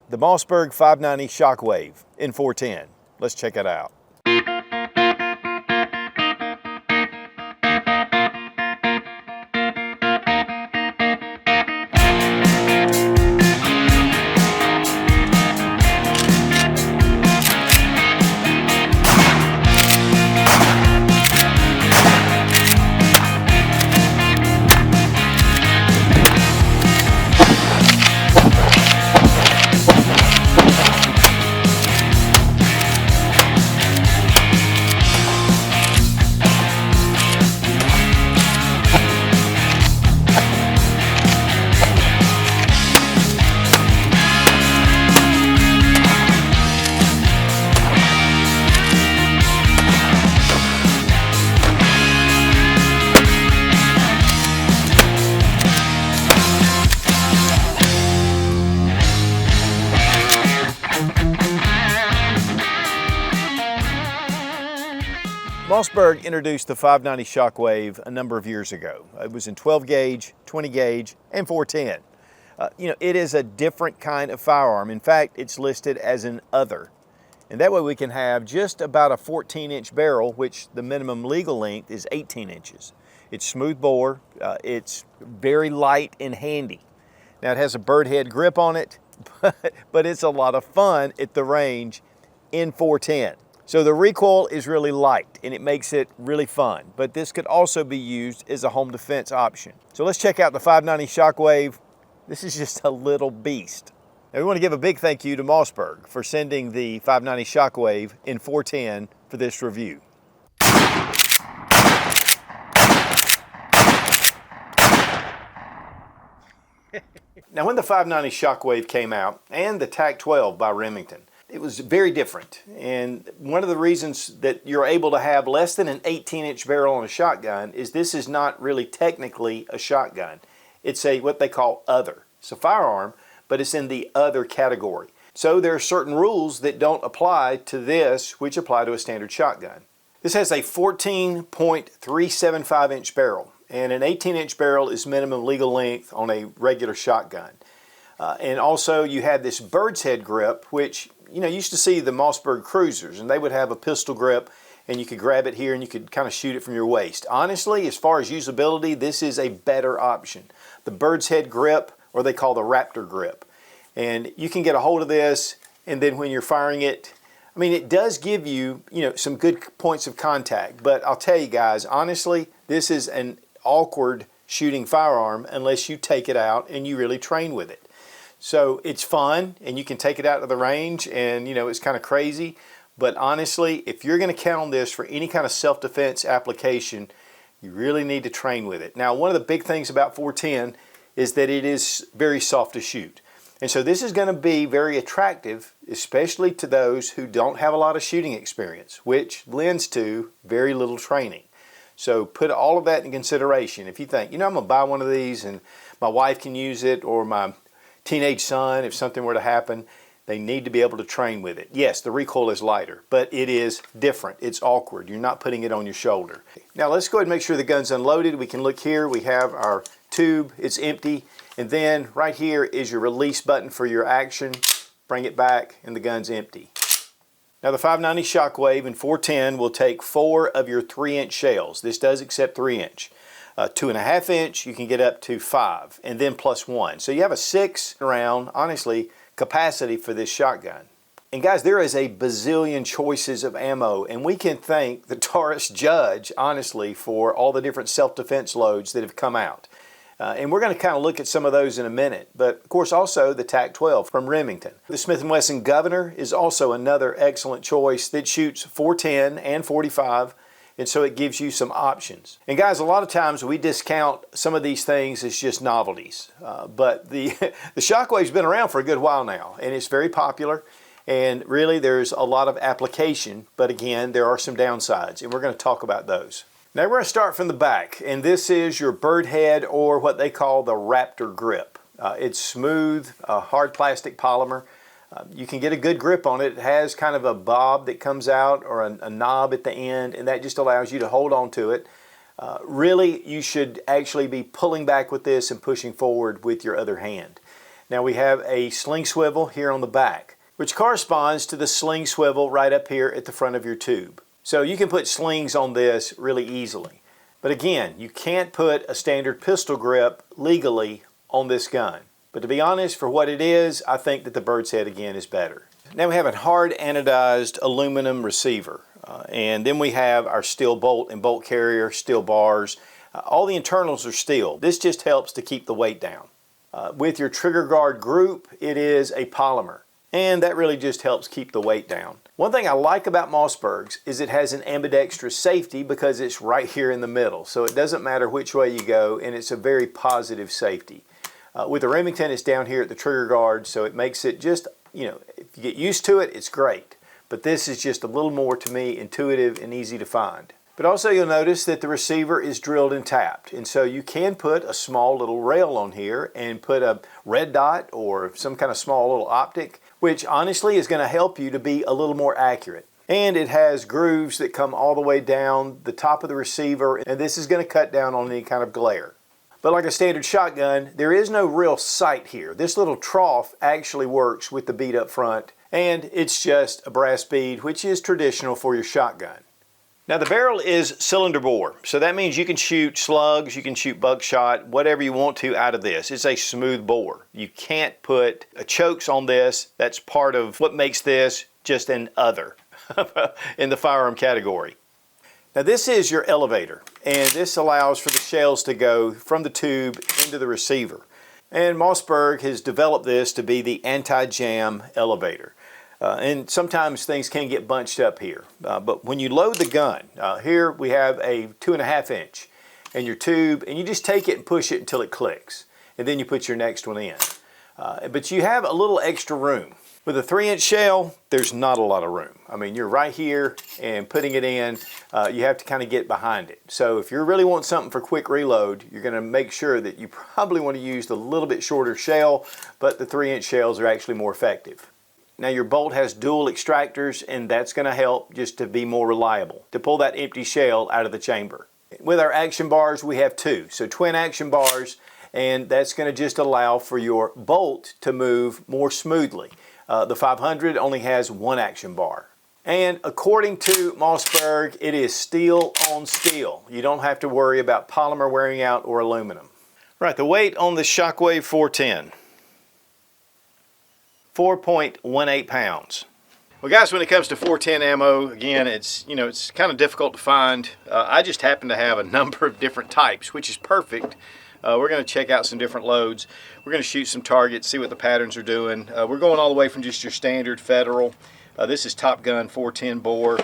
The Mossberg 590 Shockwave in 410. Let's check it out. Mossberg introduced the 590 Shockwave a number of years ago. It was in 12 gauge, 20 gauge, and 410. It is a different kind of firearm. In fact, it's listed as an other. And that way we can have just about a 14-inch barrel, which the minimum legal length is 18 inches. It's smooth bore, it's very light and handy. Now it has a bird head grip on it, but it's a lot of fun at the range in 410. So the recoil is really light and it makes it really fun, but this could also be used as a home defense option. So let's check out the 590 Shockwave. This is just a little beast. Now we want to give a big thank you to Mossberg for sending the 590 Shockwave in 410 for this review. Now when the 590 Shockwave came out, and the TAC-12 by Remington, it was very different. And one of the reasons that you're able to have less than an 18-inch barrel on a shotgun is this is not really technically a shotgun. It's what they call other. It's a firearm, but it's in the other category. So there are certain rules that don't apply to this, which apply to a standard shotgun. This has a 14.375-inch barrel, and an 18-inch barrel is minimum legal length on a regular shotgun. And also you have this bird's head grip, which you used to see the Mossberg cruisers, and they would have a pistol grip and you could grab it here and you could kind of shoot it from your waist. Honestly, as far as usability, this is a better option. The bird's head grip, or they call the raptor grip. And you can get a hold of this, and then when you're firing it, I mean, it does give you, some good points of contact, but I'll tell you guys, honestly, this is an awkward shooting firearm unless you take it out and you really train with it. So it's fun, and you can take it out to the range, and it's kind of crazy. But honestly, if you're going to count on this for any kind of self-defense application, you really need to train with it. Now, one of the big things about 410 is that it is very soft to shoot. And so this is going to be very attractive, especially to those who don't have a lot of shooting experience, which lends to very little training. So put all of that in consideration. If you think, I'm going to buy one of these and my wife can use it, or my teenage son, if something were to happen, they need to be able to train with it. Yes, the recoil is lighter, but it is different. It's awkward. You're not putting it on your shoulder. Now let's go ahead and make sure the gun's unloaded. We can look here. We have our tube. It's empty. And then right here is your release button for your action. Bring it back and the gun's empty. Now the 590 Shockwave in 410 will take 4 of your 3-inch shells. This does accept 3-inch. 2.5 inch, you can get up to 5, and then plus 1. So you have a 6 round, honestly, capacity for this shotgun. And guys, there is a bazillion choices of ammo, and we can thank the Taurus Judge, honestly, for all the different self-defense loads that have come out. And we're going to kind of look at some of those in a minute. But of course also the TAC-12 from Remington. The Smith & Wesson Governor is also another excellent choice that shoots 410 and 45. And so it gives you some options. And guys, a lot of times we discount some of these things as just novelties. But the Shockwave's been around for a good while now, and it's very popular. And really there's a lot of application, but again, there are some downsides, and we're going to talk about those. Now we're going to start from the back, and this is your bird head, or what they call the raptor grip. It's smooth, hard plastic polymer. You can get a good grip on it. It has kind of a bob that comes out, or a knob at the end, and that just allows you to hold on to it. Really, you should actually be pulling back with this and pushing forward with your other hand. Now we have a sling swivel here on the back, which corresponds to the sling swivel right up here at the front of your tube. So you can put slings on this really easily. But again, you can't put a standard pistol grip legally on this gun. But to be honest, for what it is, I think that the bird's head again is better. Now we have a hard anodized aluminum receiver. And then we have our steel bolt and bolt carrier, steel bars. All the internals are steel. This just helps to keep the weight down. With your trigger guard group, it is a polymer. And that really just helps keep the weight down. One thing I like about Mossberg's is it has an ambidextrous safety because it's right here in the middle. So it doesn't matter which way you go, and it's a very positive safety. With the Remington, it's down here at the trigger guard, so it makes it just, if you get used to it, it's great. But this is just a little more, to me, intuitive and easy to find. But also you'll notice that the receiver is drilled and tapped, and so you can put a small little rail on here and put a red dot or some kind of small little optic, which honestly is going to help you to be a little more accurate. And it has grooves that come all the way down the top of the receiver, and this is going to cut down on any kind of glare. But like a standard shotgun, there is no real sight here. This little trough actually works with the bead up front, and it's just a brass bead, which is traditional for your shotgun. Now the barrel is cylinder bore, so that means you can shoot slugs, you can shoot buckshot, whatever you want to out of this. It's a smooth bore. You can't put chokes on this. That's part of what makes this just an other in the firearm category. Now this is your elevator, and this allows for the shells to go from the tube into the receiver. And Mossberg has developed this to be the anti-jam elevator. And sometimes things can get bunched up here. But when you load the gun, here we have a 2.5 inch and your tube, and you just take it and push it until it clicks. And then you put your next one in. But you have a little extra room. With a 3-inch shell, there's not a lot of room. I mean, you're right here, and putting it in, you have to kind of get behind it. So if you really want something for quick reload, you're going to make sure that you probably want to use the little bit shorter shell, but the 3-inch shells are actually more effective. Now your bolt has dual extractors, and that's going to help just to be more reliable, to pull that empty shell out of the chamber. With our action bars, we have 2, so twin action bars, and that's going to just allow for your bolt to move more smoothly. The 500 only has 1 action bar. And according to Mossberg, it is steel on steel. You don't have to worry about polymer wearing out or aluminum. Right, the weight on the Shockwave 410. 4.18 pounds. Well guys, when it comes to 410 ammo, again, it's kind of difficult to find. I just happen to have a number of different types, which is perfect. We're going to check out some different loads. We're going to shoot some targets, see what the patterns are doing. We're going all the way from just your standard Federal. This is Top Gun 410 bore.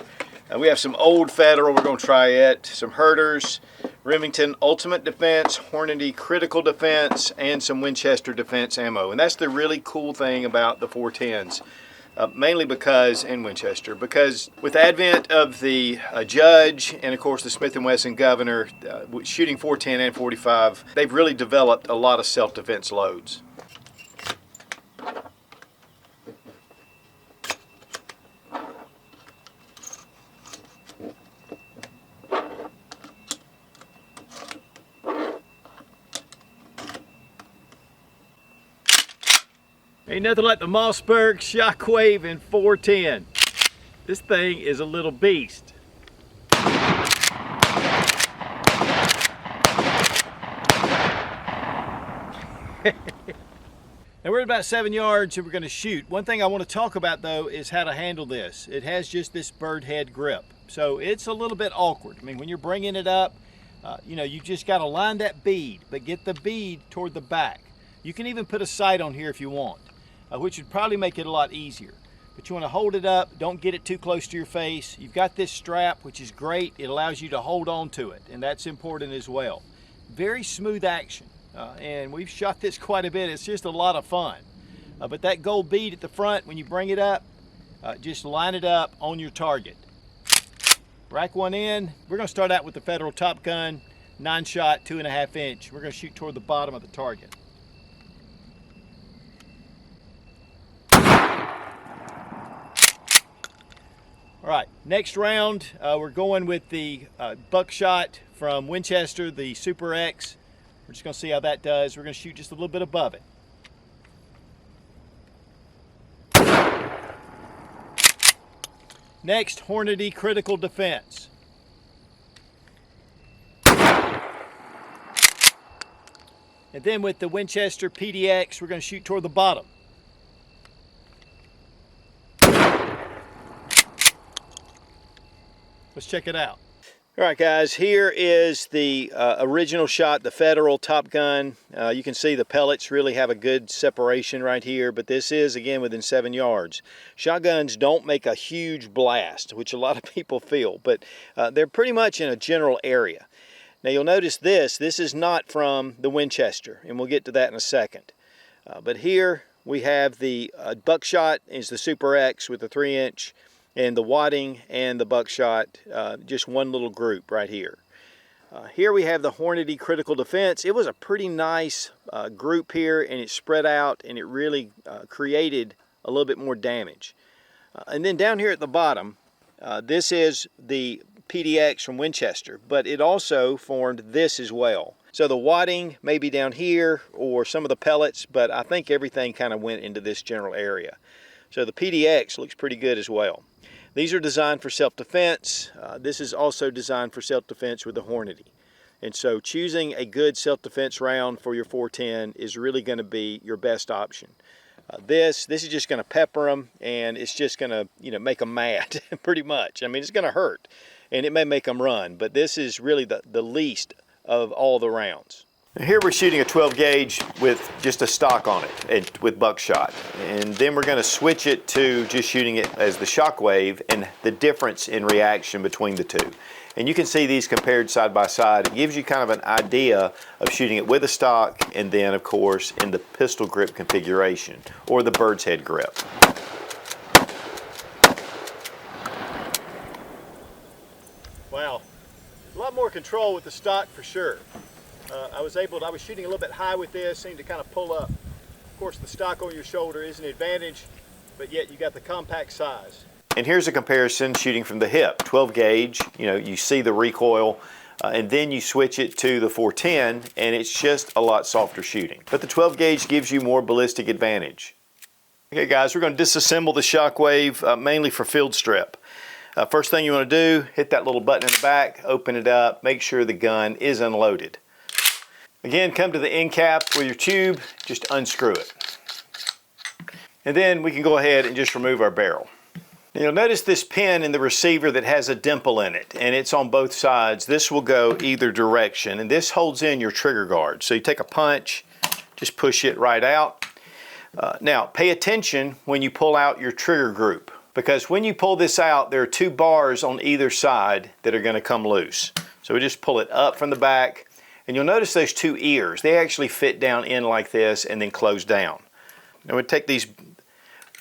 We have some old Federal, we're going to try it. Some Herters, Remington Ultimate Defense, Hornady Critical Defense, and some Winchester Defense ammo. And that's the really cool thing about the 410s. Mainly because, and Winchester, because with the advent of the Judge and of course the Smith & Wesson Governor, shooting 410 and 45, they've really developed a lot of self-defense loads. Ain't nothing like the Mossberg Shockwave in 410. This thing is a little beast. Now we're at about 7 yards and we're going to shoot. One thing I want to talk about though is how to handle this. It has just this bird head grip. So it's a little bit awkward. I mean, when you're bringing it up, you just got to line that bead, but get the bead toward the back. You can even put a sight on here if you want. Which would probably make it a lot easier. But you want to hold it up, don't get it too close to your face. You've got this strap, which is great. It allows you to hold on to it, and that's important as well. Very smooth action, and we've shot this quite a bit. It's just a lot of fun. But that gold bead at the front, when you bring it up, just line it up on your target. Rack one in. We're going to start out with the Federal Top Gun, 9-shot, 2.5 inch. We're going to shoot toward the bottom of the target. All right, next round, we're going with the buckshot from Winchester, the Super X. We're just gonna see how that does. We're gonna shoot just a little bit above it. Next, Hornady critical defense. And then with the Winchester PDX, we're going to shoot toward the bottom. Let's check it out. All right, guys, here is the original shot, the Federal Top Gun. You can see the pellets really have a good separation right here, but this is, again, within 7 yards. Shotguns don't make a huge blast, which a lot of people feel, but they're pretty much in a general area. Now, you'll notice this is not from the Winchester, and we'll get to that in a second. But here we have the buckshot is the Super X with the 3-inch, and the wadding and the buckshot, just one little group right here. Here we have the Hornady critical defense. It was a pretty nice group here, and it spread out, and it really created a little bit more damage. And then down here at the bottom, this is the PDX from Winchester, but it also formed this as well. So the wadding may be down here, or some of the pellets, but I think everything kind of went into this general area. So the PDX looks pretty good as well. These are designed for self-defense. This is also designed for self-defense with the Hornady. And so choosing a good self-defense round for your 410 is really going to be your best option. This is just going to pepper them, and it's just going to make them mad, pretty much. I mean, it's going to hurt, and it may make them run, but this is really the least of all the rounds. Here we're shooting a 12 gauge with just a stock on it, and with buckshot. And then we're going to switch it to just shooting it as the Shockwave, and the difference in reaction between the two. And you can see these compared side by side. It gives you kind of an idea of shooting it with a stock, and then of course in the pistol grip configuration, or the bird's head grip. Wow, a lot more control with the stock for sure. I was shooting a little bit high with this, seemed to kind of pull up. Of course, the stock on your shoulder is an advantage, but yet you got the compact size. And here's a comparison shooting from the hip. 12 gauge, you see the recoil, and then you switch it to the 410, and it's just a lot softer shooting. But the 12 gauge gives you more ballistic advantage. Okay guys, we're going to disassemble the Shockwave mainly for field strip. First thing you want to do, hit that little button in the back, open it up, make sure the gun is unloaded. Again, come to the end cap with your tube, just unscrew it. And then we can go ahead and just remove our barrel. Now you'll notice this pin in the receiver that has a dimple in it, and it's on both sides. This will go either direction, and this holds in your trigger guard. So you take a punch, just push it right out. Now pay attention when you pull out your trigger group, because when you pull this out, there are 2 bars on either side that are going to come loose. So we just pull it up from the back. And you'll notice those 2 ears, they actually fit down in like this and then close down. Now we take these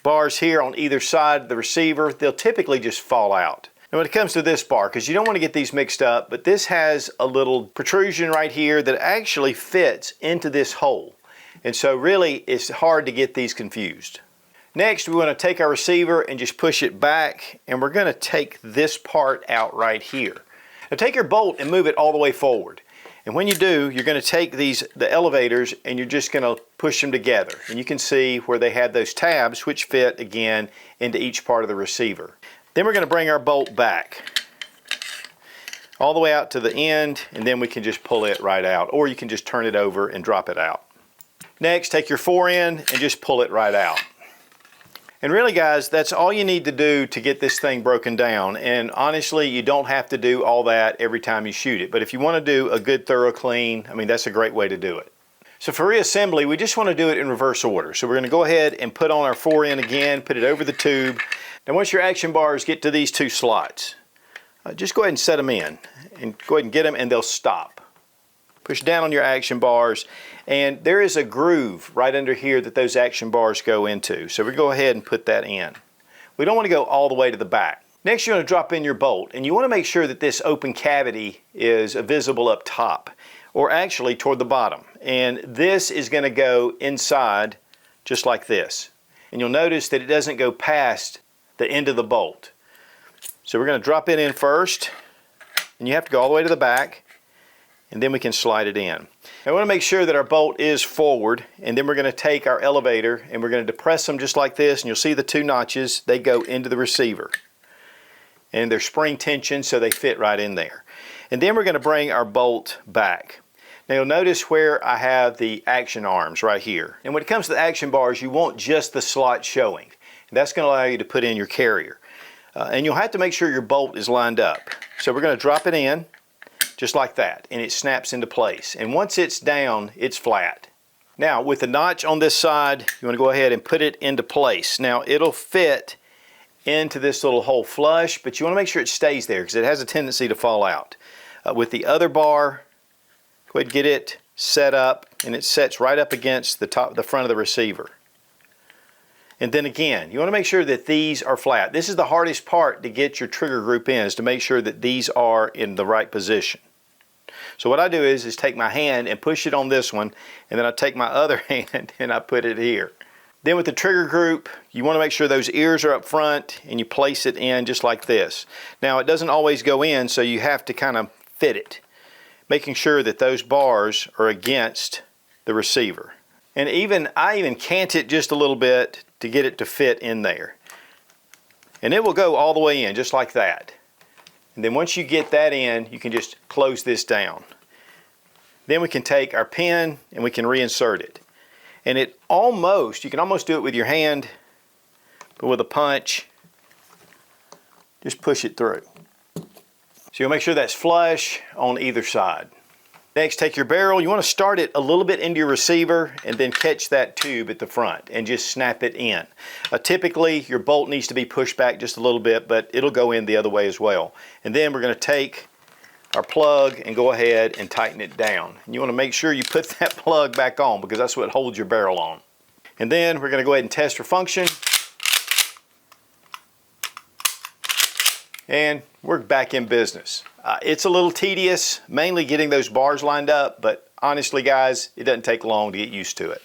bars here on either side of the receiver, they'll typically just fall out. Now when it comes to this bar, because you don't want to get these mixed up, but this has a little protrusion right here that actually fits into this hole. And so really it's hard to get these confused. Next, we want to take our receiver and just push it back, and we're going to take this part out right here. Now take your bolt and move it all the way forward. And when you do, you're going to take the elevators, and you're just going to push them together. And you can see where they have those tabs which fit again into each part of the receiver. Then we're going to bring our bolt back all the way out to the end, and then we can just pull it right out, or you can just turn it over and drop it out. Next, take your forend and just pull it right out. And really guys, that's all you need to do to get this thing broken down. And honestly, you don't have to do all that every time you shoot it. But if you want to do a good thorough clean, I mean, that's a great way to do it. So for reassembly, we just want to do it in reverse order. So we're going to go ahead and put on our forend again, put it over the tube. Now once your action bars get to these 2 slots, just go ahead and set them in. And go ahead and get them, and they'll stop. Push down on your action bars, and there is a groove right under here that those action bars go into. So we go ahead and put that in. We don't want to go all the way to the back. Next, you're going to drop in your bolt, and you want to make sure that this open cavity is visible up top, or actually toward the bottom. And this is going to go inside just like this. And you'll notice that it doesn't go past the end of the bolt. So we're going to drop it in first, and you have to go all the way to the back, and then we can slide it in. Now we want to make sure that our bolt is forward, and then we're going to take our elevator and we're going to depress them just like this, and you'll see the 2 notches, they go into the receiver. and they're spring tension, so they fit right in there. And then we're going to bring our bolt back. Now you'll notice where I have the action arms right here. And when it comes to the action bars, you want just the slot showing. And that's going to allow you to put in your carrier. And you'll have to make sure your bolt is lined up. So we're going to drop it in just like that, and it snaps into place. And once it's down, it's flat. Now with the notch on this side, you want to go ahead and put it into place. Now it'll fit into this little hole flush, but you want to make sure it stays there because it has a tendency to fall out. With the other bar, go ahead and get it set up, and it sets right up against the front of the receiver. And then again, you want to make sure that these are flat. This is the hardest part to get your trigger group in, is to make sure that these are in the right position. So what I do is take my hand and push it on this one, and then I take my other hand and I put it here. Then with the trigger group, you want to make sure those ears are up front, and you place it in just like this. Now it doesn't always go in, so you have to kind of fit it, making sure that those bars are against the receiver. And I even cant it just a little bit to get it to fit in there. And it will go all the way in just like that. And then once you get that in, you can just close this down. Then we can take our pin and we can reinsert it. And you can almost do it with your hand, but with a punch, just push it through. So you'll make sure that's flush on either side. Next, take your barrel. You want to start it a little bit into your receiver and then catch that tube at the front and just snap it in. Typically, your bolt needs to be pushed back just a little bit, but it'll go in the other way as well. And then we're going to take our plug and go ahead and tighten it down. And you want to make sure you put that plug back on because that's what holds your barrel on. And then we're going to go ahead and test for function. And we're back in business. It's a little tedious, mainly getting those bars lined up, but honestly guys, it doesn't take long to get used to it.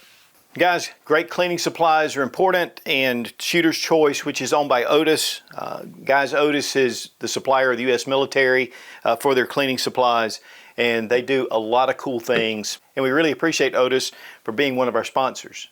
Guys, great cleaning supplies are important, and Shooter's Choice, which is owned by Otis. Guys, Otis is the supplier of the U.S. military for their cleaning supplies, and they do a lot of cool things, and we really appreciate Otis for being one of our sponsors.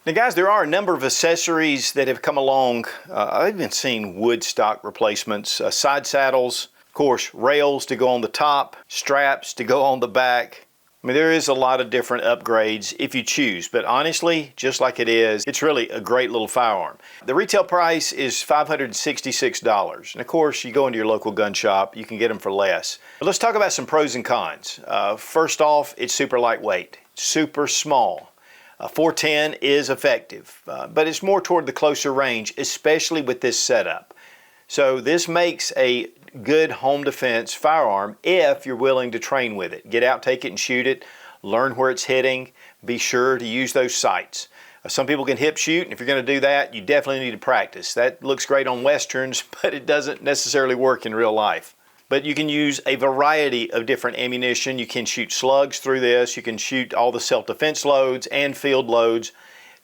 Now guys, there are a number of accessories that have come along. I've even seen wood stock replacements, side saddles, of course rails to go on the top, straps to go on the back. I mean, there is a lot of different upgrades if you choose, but honestly, just like it is, it's really a great little firearm. The retail price is $566, and of course, you go into your local gun shop, you can get them for less. But let's talk about some pros and cons. First off, it's super lightweight, super small. 410 is effective, but it's more toward the closer range, especially with this setup. So this makes a good home defense firearm if you're willing to train with it. Get out, take it and shoot it, learn where it's hitting, be sure to use those sights. Some people can hip shoot, and if you're going to do that, you definitely need to practice. That looks great on westerns, but it doesn't necessarily work in real life. But you can use a variety of different ammunition. You can shoot slugs through this, you can shoot all the self-defense loads and field loads,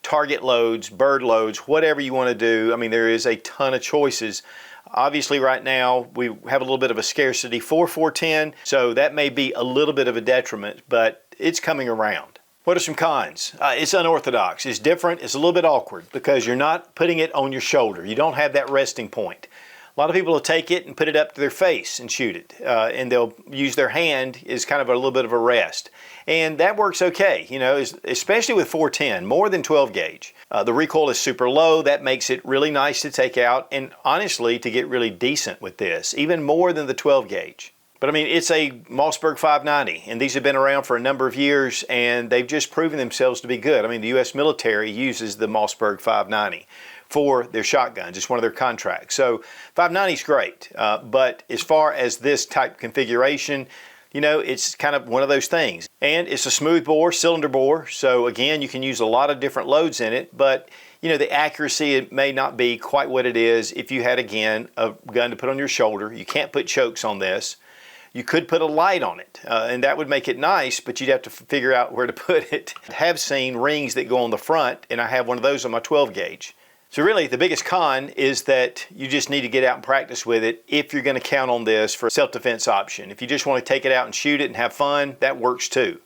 target loads, bird loads, whatever you want to do. I mean, there is a ton of choices. Obviously right now we have a little bit of a scarcity for 410, so that may be a little bit of a detriment, but it's coming around. What are some cons? It's unorthodox, it's different, it's a little bit awkward because you're not putting it on your shoulder. You don't have that resting point. A lot of people will take it and put it up to their face and shoot it, and they'll use their hand as kind of a little bit of a rest. And that works okay, you know, especially with 410, more than 12 gauge. The recoil is super low. That makes it really nice to take out, and honestly, to get really decent with this, even more than the 12 gauge. But I mean, it's a Mossberg 590, and these have been around for a number of years, and they've just proven themselves to be good. I mean, the U.S. military uses the Mossberg 590 for their shotguns. It's one of their contracts. So 590 is great, but as far as this type configuration, you know, it's kind of one of those things. And it's a smooth bore, cylinder bore, so again, you can use a lot of different loads in it, but you know, the accuracy, it may not be quite what it is if you had, again, a gun to put on your shoulder. You can't put chokes on this. You could put a light on it, and that would make it nice, but you'd have to figure out where to put it. I have seen rings that go on the front, and I have one of those on my 12 gauge. So really, the biggest con is that you just need to get out and practice with it if you're going to count on this for a self-defense option. If you just want to take it out and shoot it and have fun, that works too.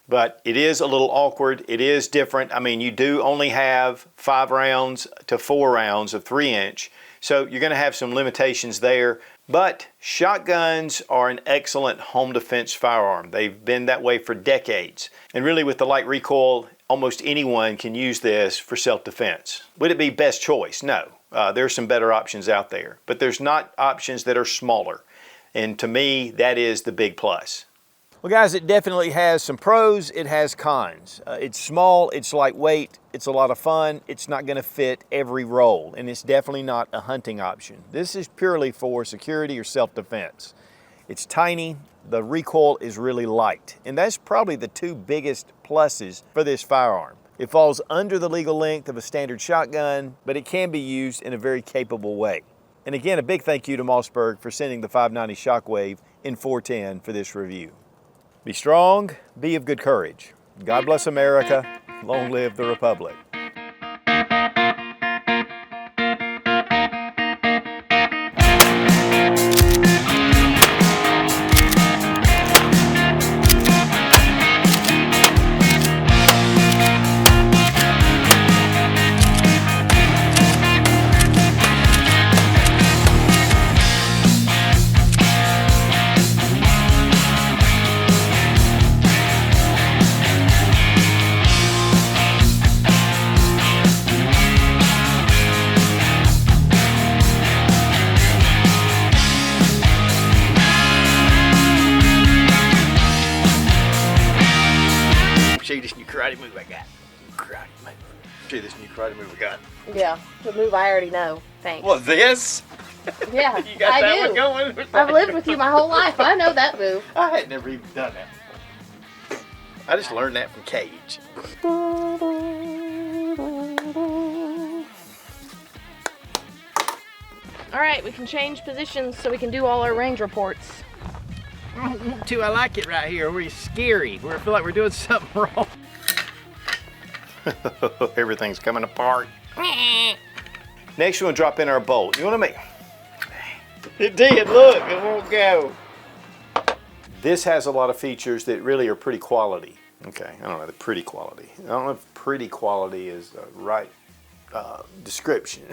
But it is a little awkward. It is different. I mean, you do only have 5 rounds to 4 rounds of 3-inch, so you're going to have some limitations there. But shotguns are an excellent home defense firearm. They've been that way for decades. And really, with the light recoil, almost anyone can use this for self-defense. Would it be best choice? No. There's some better options out there. But there's not options that are smaller. And to me, that is the big plus. Well guys, it definitely has some pros, it has cons. It's small, it's lightweight, it's a lot of fun, it's not going to fit every role, and it's definitely not a hunting option. This is purely for security or self-defense. It's tiny, the recoil is really light, and that's probably the 2 biggest pluses for this firearm. It falls under the legal length of a standard shotgun, but it can be used in a very capable way. And again, a big thank you to Mossberg for sending the 590 Shockwave in 410 for this review. Be strong, be of good courage. God bless America. Long live the Republic. Show you this new karate move I got. Karate move. Show you this new karate move I got. Yeah, the move I already know. Thanks. What, this? Yeah, You got that one going? I've lived with you my whole life. I know that move. I had never even done that. I just learned that from Cage. All right, we can change positions so we can do all our range reports. I don't want to. I like it right here. We're scary. We feel like we're doing something wrong. Everything's coming apart. Next, we're going to drop in our bolt. You want to make... It did. Look, it won't go. This has a lot of features that really are pretty quality. Okay, I don't know the pretty quality. I don't know if pretty quality is the right description.